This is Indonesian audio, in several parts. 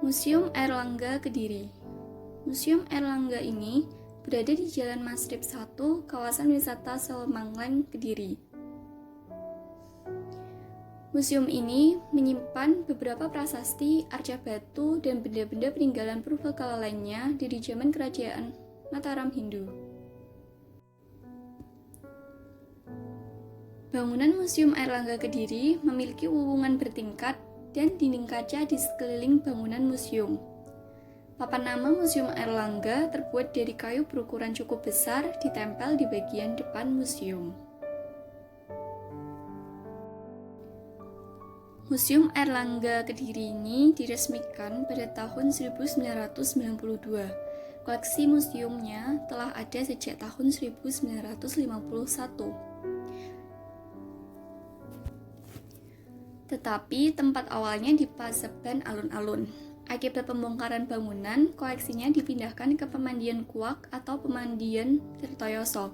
Museum Airlangga Kediri. Museum Airlangga ini berada di Jalan Masrib 1, kawasan wisata Selemanglang, Kediri. Museum ini menyimpan beberapa prasasti, arca batu, dan benda-benda peninggalan purbakala lainnya dari zaman kerajaan Mataram Hindu. Bangunan Museum Airlangga Kediri memiliki wuwungan bertingkat dan dinding kaca di sekeliling bangunan museum. Papan nama Museum Airlangga terbuat dari kayu berukuran cukup besar ditempel di bagian depan museum. Museum Airlangga Kediri ini diresmikan pada tahun 1992. Koleksi museumnya telah ada sejak tahun 1951. Tetapi tempat awalnya di Paseban Alun-Alun. Akibat pembongkaran bangunan, koleksinya dipindahkan ke Pemandian Kuak atau Pemandian Tirtoyoso.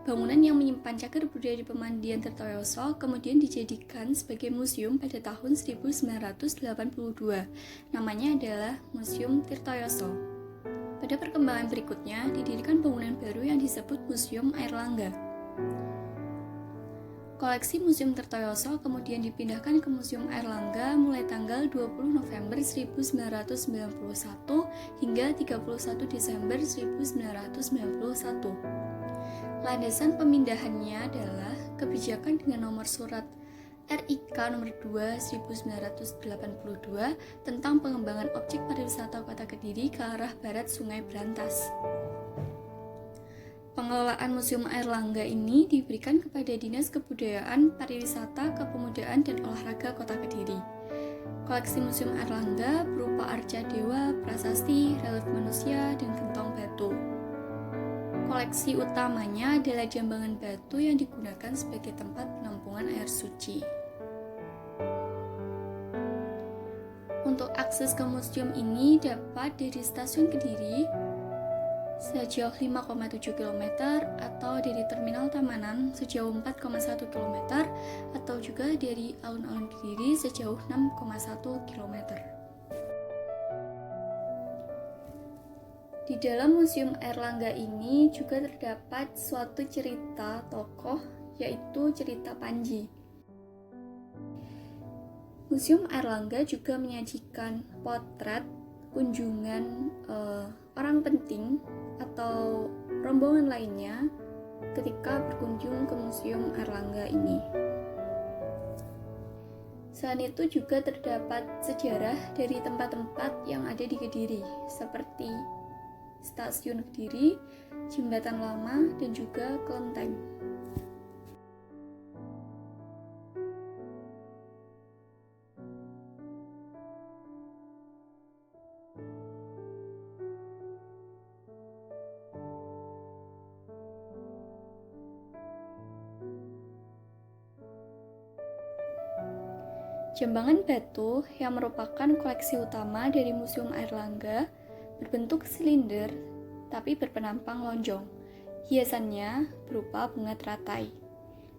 Bangunan yang menyimpan cagar budaya di Pemandian Tirtoyoso kemudian dijadikan sebagai museum pada tahun 1982. Namanya adalah Museum Tirtoyoso. Pada perkembangan berikutnya, didirikan bangunan baru yang disebut Museum Airlangga. Koleksi Museum Tirtoyoso kemudian dipindahkan ke Museum Airlangga mulai tanggal 20 November 1991 hingga 31 Desember 1991. Landasan pemindahannya adalah kebijakan dengan nomor surat RIK nomor 2 1982 tentang pengembangan objek pariwisata Kota Kediri ke arah barat Sungai Brantas. Pengelolaan Museum Airlangga ini diberikan kepada Dinas Kebudayaan, Pariwisata, Kepemudaan, dan Olahraga Kota Kediri. Koleksi Museum Airlangga berupa arca dewa, prasasti, relief manusia, dan gentong batu. Koleksi utamanya adalah jambangan batu yang digunakan sebagai tempat penampungan air suci. Untuk akses ke museum ini dapat dari Stasiun Kediri sejauh 5,7 km atau dari Terminal Tamanan sejauh 4,1 km atau juga dari Alun-Alun Kediri sejauh 6,1 km. Di dalam Museum Airlangga ini juga terdapat suatu cerita tokoh, yaitu cerita Panji. Museum Airlangga juga menyajikan potret kunjungan orang penting atau rombongan lainnya ketika berkunjung ke Museum Airlangga ini. Selain itu juga terdapat sejarah dari tempat-tempat yang ada di Kediri, seperti Stasiun Kediri, Jembatan Lama, dan juga Kelenteng. Jambangan batu yang merupakan koleksi utama dari Museum Airlangga berbentuk silinder tapi berpenampang lonjong. Hiasannya berupa bunga teratai.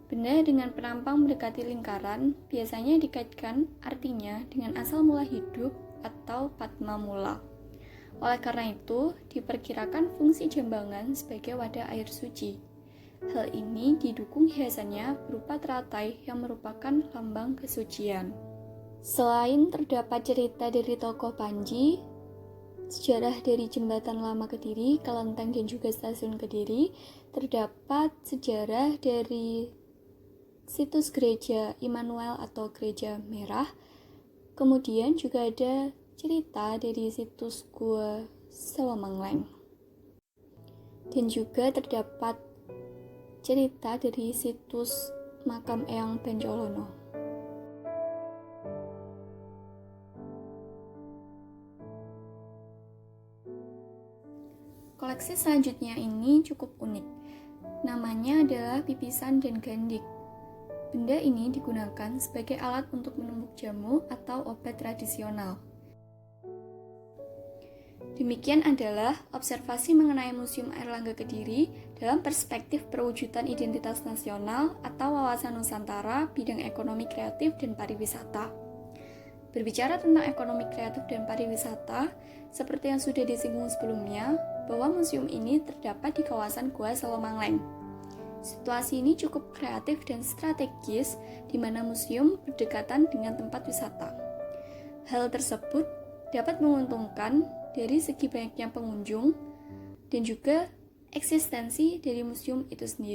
Benda dengan penampang mendekati lingkaran biasanya dikaitkan artinya dengan asal mula hidup atau Padma Mula. Oleh karena itu, diperkirakan fungsi jambangan sebagai wadah air suci. Hal ini didukung hiasannya berupa teratai yang merupakan lambang kesucian. Selain terdapat cerita dari tokoh Panji, sejarah dari Jembatan Lama Kediri, Kelenteng, dan juga Stasiun Kediri, terdapat sejarah dari situs gereja Immanuel atau Gereja Merah. Kemudian juga ada cerita dari situs Gua Selemanglang. Dan juga terdapat cerita dari situs Makam Eyang Pencolono. Koleksi selanjutnya ini cukup unik. Namanya adalah pipisan dan gandik. Benda ini digunakan sebagai alat untuk menumbuk jamu atau obat tradisional. Demikian adalah observasi mengenai Museum Airlangga Kediri dalam perspektif perwujudan identitas nasional atau wawasan Nusantara bidang ekonomi kreatif dan pariwisata. Berbicara tentang ekonomi kreatif dan pariwisata, seperti yang sudah disinggung sebelumnya, bahwa museum ini terdapat di kawasan Gua Salomangleng. Situasi ini cukup kreatif dan strategis, di mana museum berdekatan dengan tempat wisata. Hal tersebut dapat menguntungkan dari segi banyaknya pengunjung dan juga eksistensi dari museum itu sendiri.